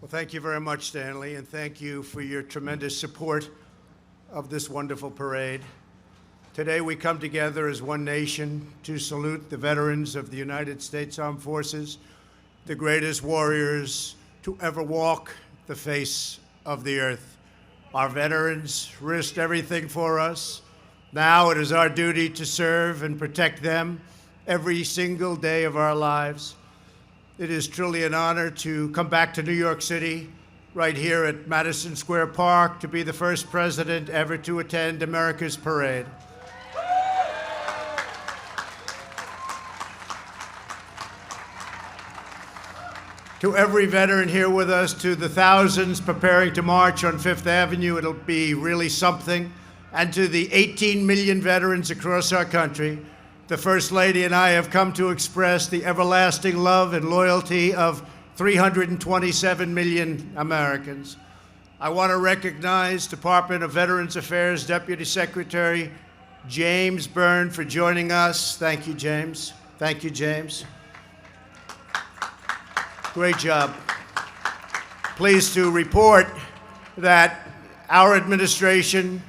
Well, thank you very much, Stanley, and thank you for your tremendous support of this wonderful parade. Today, we come together as one nation to salute the veterans of the United States Armed Forces, the greatest warriors to ever walk the face of the earth. Our veterans risked everything for us. Now it is our duty to serve and protect them every single day of our lives. It is truly an honor to come back to New York City, right here at Madison Square Park, to be the first president ever to attend America's parade. To every veteran here with us, to the thousands preparing to march on Fifth Avenue, it'll be really something. And to the 18 million veterans across our country, the First Lady and I have come to express the everlasting love and loyalty of 327 million Americans. I want to recognize Department of Veterans Affairs Deputy Secretary James Byrne for joining us. Thank you, James. Thank you, James. Great job. Pleased to report that our administration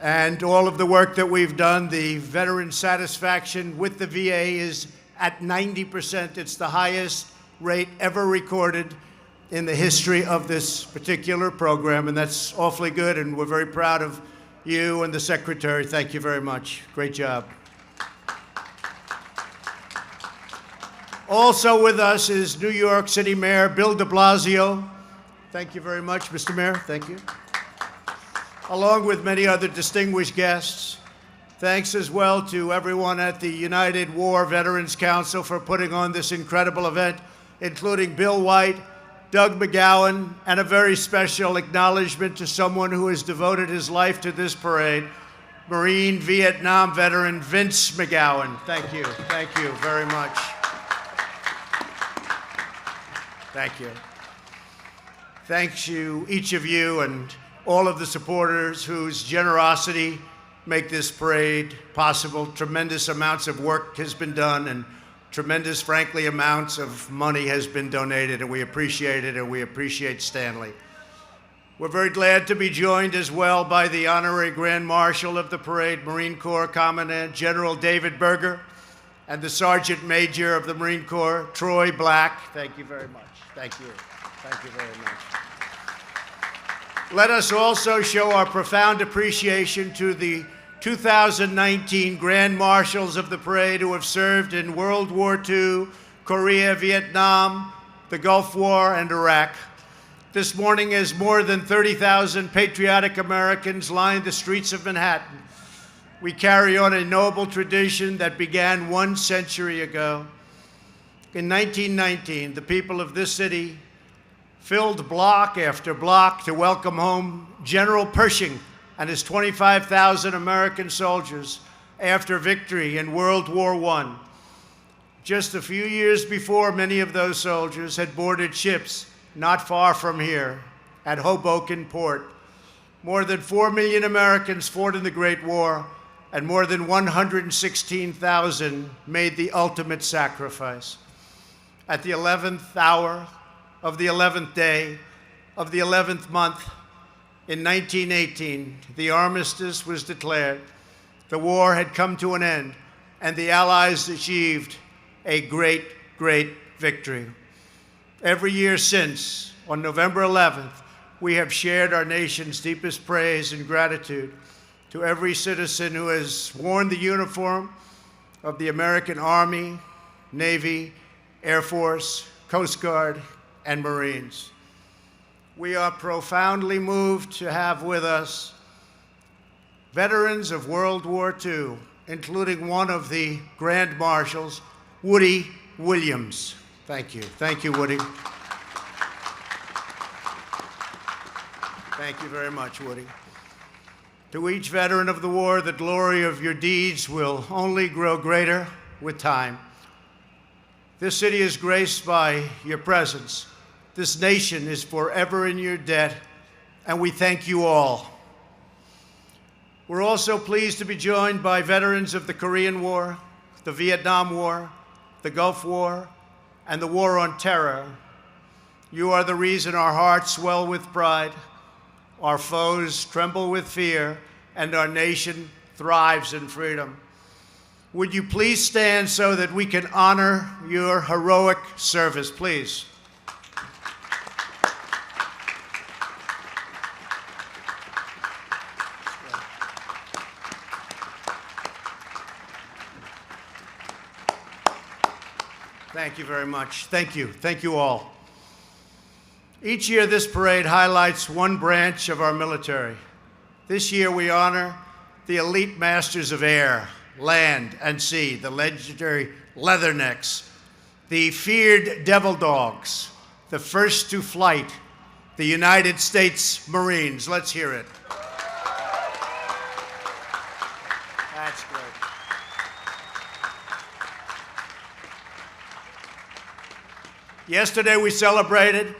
and all of the work that we've done, the veteran satisfaction with the VA is at 90%. It's the highest rate ever recorded in the history of this particular program, and that's awfully good, and we're very proud of you and the Secretary. Thank you very much. Great job. Also with us is New York City Mayor Bill de Blasio. Thank you very much, Mr. Mayor. Thank you. Along with many other distinguished guests. Thanks as well to everyone at the United War Veterans Council for putting on this incredible event, including Bill White, Doug McGowan, and a very special acknowledgement to someone who has devoted his life to this parade, Marine Vietnam veteran Vince McGowan. Thank you. Thank you very much. Thank you. Thanks to each of you and all of the supporters whose generosity make this parade possible. Tremendous amounts of work has been done, and tremendous, frankly, amounts of money has been donated, and we appreciate it, and we appreciate Stanley. We're very glad to be joined as well by the Honorary Grand Marshal of the parade, Marine Corps Commandant General David Berger, and the Sergeant Major of the Marine Corps, Troy Black. Thank you very much. Thank you. Thank you very much. Let us also show our profound appreciation to the 2019 Grand Marshals of the parade who have served in World War II, Korea, Vietnam, the Gulf War, and Iraq. This morning, as more than 30,000 patriotic Americans line the streets of Manhattan, we carry on a noble tradition that began 1 century ago. In 1919, the people of this city filled block after block to welcome home General Pershing and his 25,000 American soldiers after victory in World War I. Just a few years before, many of those soldiers had boarded ships not far from here at Hoboken Port. More than 4 million Americans fought in the Great War, and more than 116,000 made the ultimate sacrifice. At the 11th hour of the 11th day of the 11th month in 1918, the armistice was declared. The war had come to an end, and the Allies achieved a great, great victory. Every year since, on November 11th, we have shared our nation's deepest praise and gratitude to every citizen who has worn the uniform of the American Army, Navy, Air Force, Coast Guard, and Marines. We are profoundly moved to have with us veterans of World War II, including one of the Grand Marshals, Woody Williams. Thank you. Thank you, Woody. Thank you very much, Woody. To each veteran of the war, the glory of your deeds will only grow greater with time. This city is graced by your presence. This nation is forever in your debt, and we thank you all. We're also pleased to be joined by veterans of the Korean War, the Vietnam War, the Gulf War, and the War on Terror. You are the reason our hearts swell with pride, our foes tremble with fear, and our nation thrives in freedom. Would you please stand so that we can honor your heroic service, please? Thank you very much. Thank you. Thank you all. Each year, this parade highlights one branch of our military. This year, we honor the elite masters of air, land, and sea, the legendary Leathernecks, the feared Devil Dogs, the first to flight, the United States Marines. Let's hear it. That's great. Yesterday, we celebrated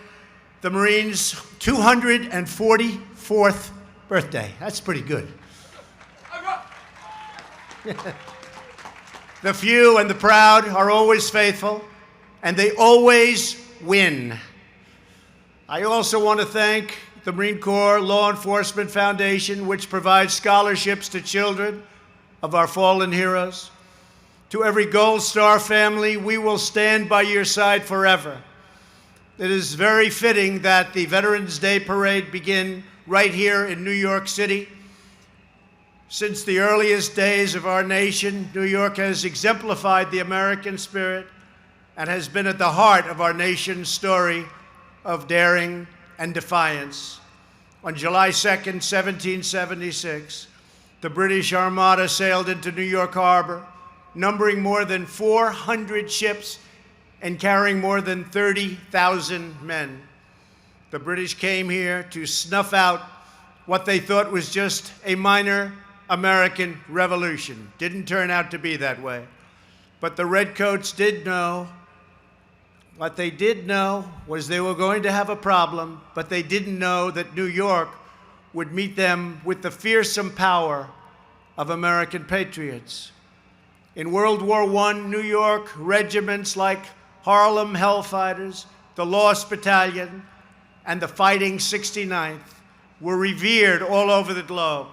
the Marines' 244th birthday. That's pretty good. The few and the proud are always faithful, and they always win. I also want to thank the Marine Corps Law Enforcement Foundation, which provides scholarships to children of our fallen heroes. To every Gold Star family, we will stand by your side forever. It is very fitting that the Veterans Day Parade begin right here in New York City. Since the earliest days of our nation, New York has exemplified the American spirit and has been at the heart of our nation's story of daring and defiance. On July 2nd, 1776, the British Armada sailed into New York Harbor, numbering more than 400 ships and carrying more than 30,000 men. The British came here to snuff out what they thought was just a minor American revolution. Didn't turn out to be that way. But the Redcoats did know. What they did know was they were going to have a problem, but they didn't know that New York would meet them with the fearsome power of American patriots. In World War I, New York regiments like Harlem Hellfighters, the Lost Battalion, and the Fighting 69th were revered all over the globe.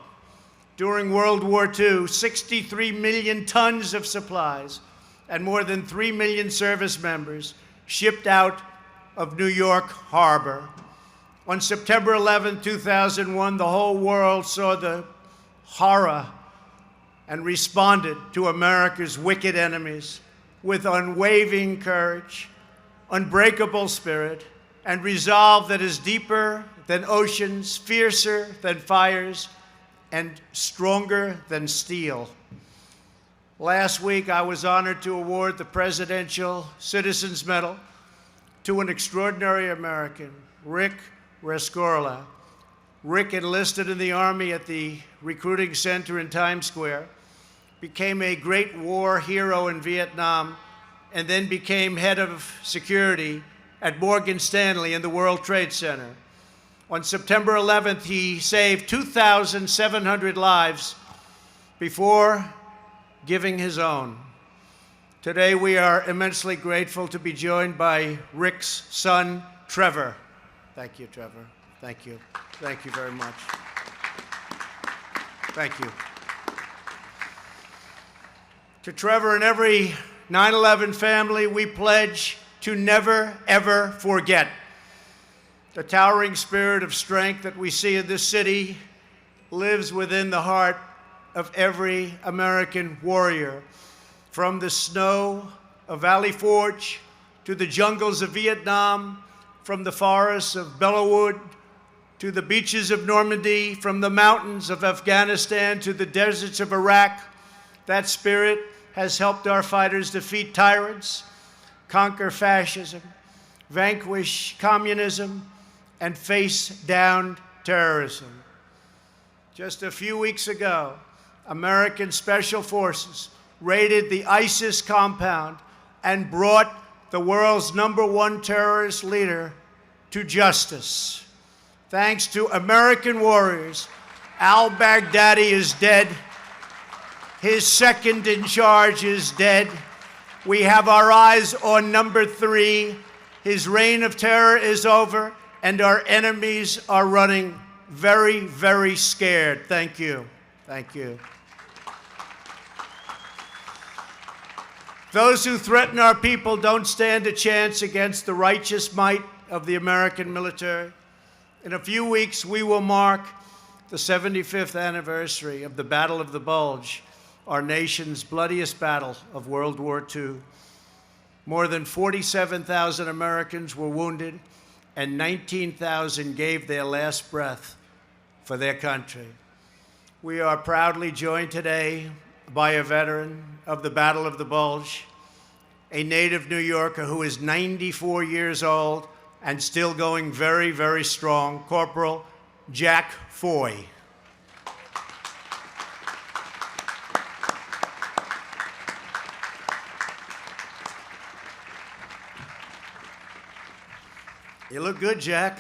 During World War II, 63 million tons of supplies and more than 3 million service members shipped out of New York Harbor. On September 11, 2001, the whole world saw the horror and responded to America's wicked enemies with unwavering courage, unbreakable spirit, and resolve that is deeper than oceans, fiercer than fires, and stronger than steel. Last week, I was honored to award the Presidential Citizens Medal to an extraordinary American, Rick Rescorla. Rick enlisted in the Army at the recruiting center in Times Square, became a great war hero in Vietnam, and then became head of security at Morgan Stanley in the World Trade Center. On September 11th, he saved 2,700 lives before giving his own. Today, we are immensely grateful to be joined by Rick's son, Trevor. Thank you, Trevor. Thank you. Thank you very much. Thank you. To Trevor and every 9/11 family, we pledge to never, ever forget the towering spirit of strength that we see in this city lives within the heart of every American warrior. From the snow of Valley Forge to the jungles of Vietnam, from the forests of Bellewood to the beaches of Normandy, from the mountains of Afghanistan to the deserts of Iraq, that spirit has helped our fighters defeat tyrants, conquer fascism, vanquish communism, and face down terrorism. Just a few weeks ago, American Special Forces raided the ISIS compound and brought the world's #1 terrorist leader to justice. Thanks to American warriors, al-Baghdadi is dead. His second in charge is dead. We have our eyes on #3, His reign of terror is over, and our enemies are running very, very scared. Thank you. Thank you. Those who threaten our people don't stand a chance against the righteous might of the American military. In a few weeks, we will mark the 75th anniversary of the Battle of the Bulge, our nation's bloodiest battle of World War II. More than 47,000 Americans were wounded, and 19,000 gave their last breath for their country. We are proudly joined today by a veteran of the Battle of the Bulge, a native New Yorker who is 94 years old and still going very, very strong, Corporal Jack Foy. You look good, Jack.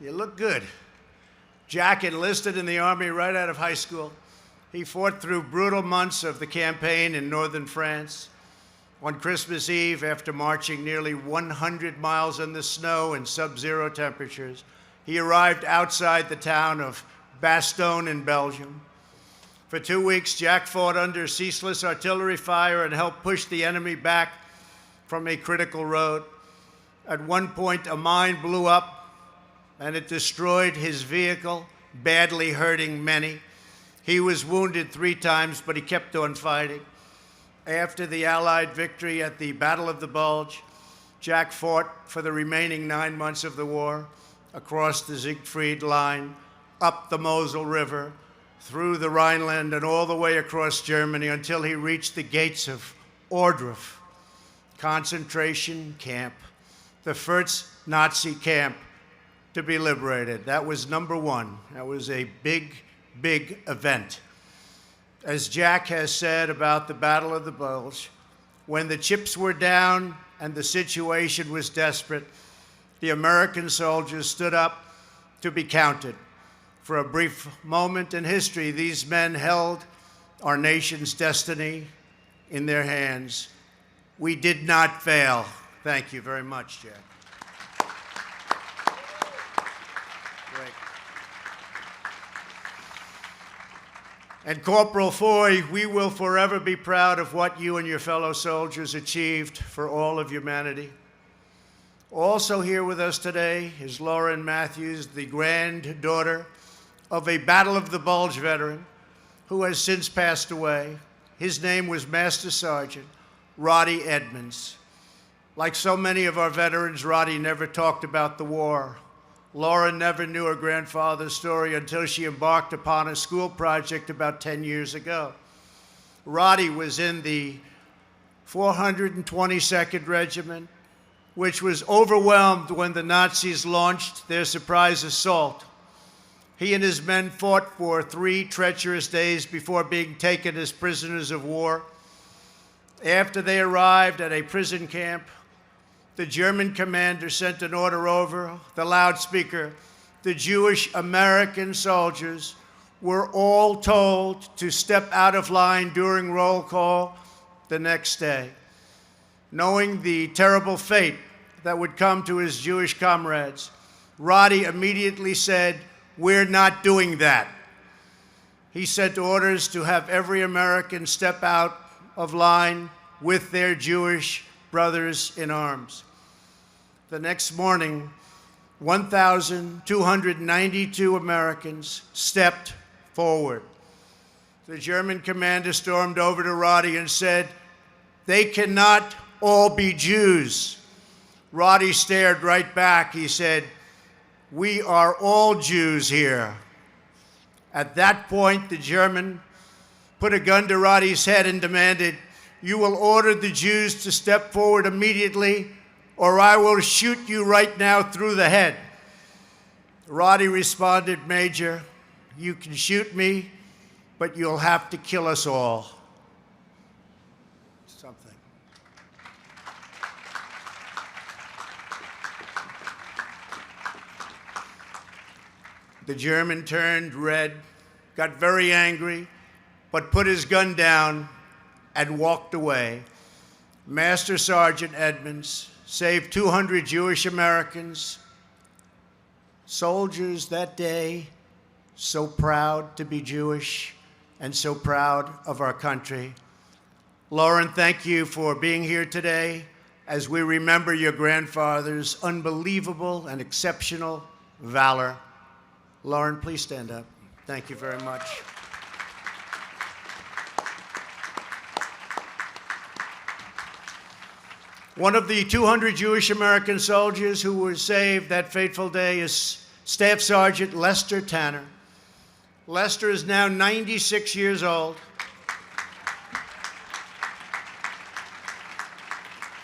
You look good. Jack enlisted in the Army right out of high school. He fought through brutal months of the campaign in northern France. On Christmas Eve, after marching nearly 100 miles in the snow and sub-zero temperatures, he arrived outside the town of Bastogne in Belgium. For 2 weeks, Jack fought under ceaseless artillery fire and helped push the enemy back from a critical road. At one point, a mine blew up, and it destroyed his vehicle, badly hurting many. He was wounded 3 times, but he kept on fighting. After the Allied victory at the Battle of the Bulge, Jack fought for the remaining 9 months of the war, across the Siegfried Line, up the Mosel River, through the Rhineland, and all the way across Germany until he reached the gates of Ohrdruf concentration camp, the first Nazi camp to be liberated. That was number 1. That was a big, big event. As Jack has said about the Battle of the Bulge, when the chips were down and the situation was desperate, the American soldiers stood up to be counted. For a brief moment in history, these men held our nation's destiny in their hands. We did not fail. Thank you very much, Jack. Great. And Corporal Foy, we will forever be proud of what you and your fellow soldiers achieved for all of humanity. Also here with us today is Lauren Matthews, the granddaughter of a Battle of the Bulge veteran who has since passed away. His name was Master Sergeant Roddy Edmonds. Like so many of our veterans, Roddy never talked about the war. Lauren never knew her grandfather's story until she embarked upon a school project about 10 years ago. Roddy was in the 422nd Regiment, which was overwhelmed when the Nazis launched their surprise assault. He and his men fought for 3 treacherous days before being taken as prisoners of war. After they arrived at a prison camp, the German commander sent an order over the loudspeaker. The Jewish American soldiers were all told to step out of line during roll call the next day. Knowing the terrible fate that would come to his Jewish comrades, Roddy immediately said, "We're not doing that." He sent orders to have every American step out of line with their Jewish brothers in arms. The next morning, 1,292 Americans stepped forward. The German commander stormed over to Roddy and said, "They cannot all be Jews." Roddy stared right back. He said, "We are all Jews here." At that point, the German put a gun to Roddy's head and demanded, "You will order the Jews to step forward immediately, or I will shoot you right now through the head." Roddy responded, "Major, you can shoot me, but you'll have to kill us all." Something. The German turned red, got very angry, but put his gun down and walked away. Master Sergeant Edmonds saved 200 Jewish Americans, soldiers that day, so proud to be Jewish and so proud of our country. Lauren, thank you for being here today as we remember your grandfather's unbelievable and exceptional valor. Lauren, please stand up. Thank you very much. One of the 200 Jewish American soldiers who were saved that fateful day is Staff Sergeant Lester Tanner. Lester is now 96 years old.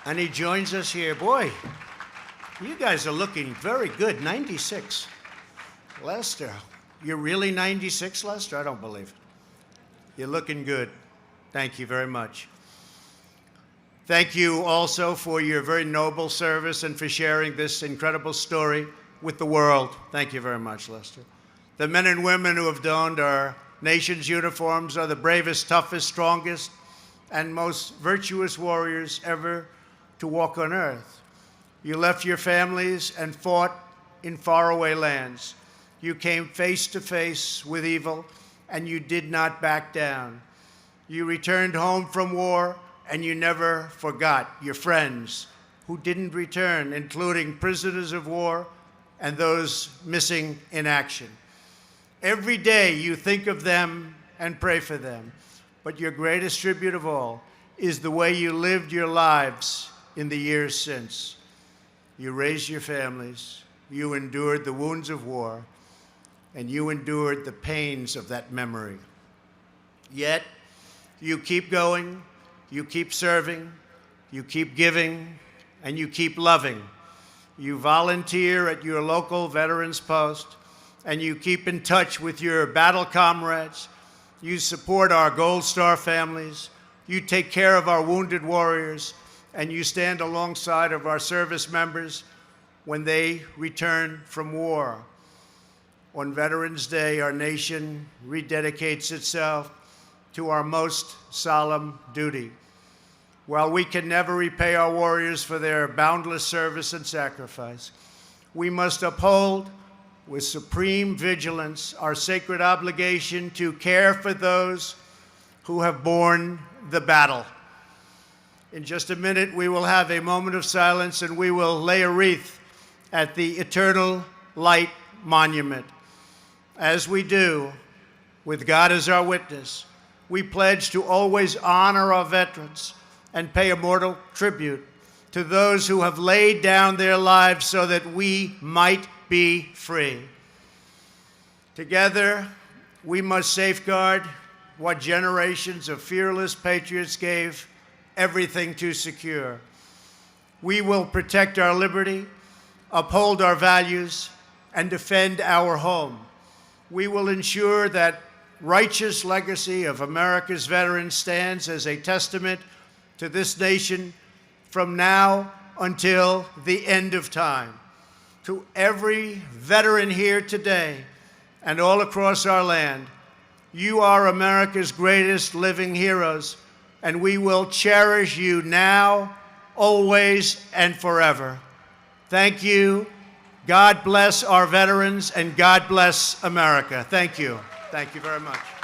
And he joins us here. Boy, you guys are looking very good, 96. Lester, you're really 96, Lester? I don't believe it. You're looking good. Thank you very much. Thank you also for your very noble service and for sharing this incredible story with the world. Thank you very much, Lester. The men and women who have donned our nation's uniforms are the bravest, toughest, strongest, and most virtuous warriors ever to walk on earth. You left your families and fought in faraway lands. You came face to face with evil, and you did not back down. You returned home from war, and you never forgot your friends who didn't return, including prisoners of war and those missing in action. Every day you think of them and pray for them, but your greatest tribute of all is the way you lived your lives in the years since. You raised your families, you endured the wounds of war, and you endured the pains of that memory. Yet, you keep going, you keep serving, you keep giving, and you keep loving. You volunteer at your local veterans post, and you keep in touch with your battle comrades. You support our Gold Star families. You take care of our wounded warriors, and you stand alongside of our service members when they return from war. On Veterans Day, our nation rededicates itself to our most solemn duty. While we can never repay our warriors for their boundless service and sacrifice, we must uphold with supreme vigilance our sacred obligation to care for those who have borne the battle. In just a minute, we will have a moment of silence, and we will lay a wreath at the Eternal Light Monument. As we do, with God as our witness, we pledge to always honor our veterans and pay immortal tribute to those who have laid down their lives so that we might be free. Together, we must safeguard what generations of fearless patriots gave everything to secure. We will protect our liberty, uphold our values, and defend our home. We will ensure that righteous legacy of America's veterans stands as a testament to this nation from now until the end of time. To every veteran here today and all across our land, you are America's greatest living heroes, and we will cherish you now, always, and forever. Thank you. God bless our veterans, and God bless America. Thank you. Thank you very much.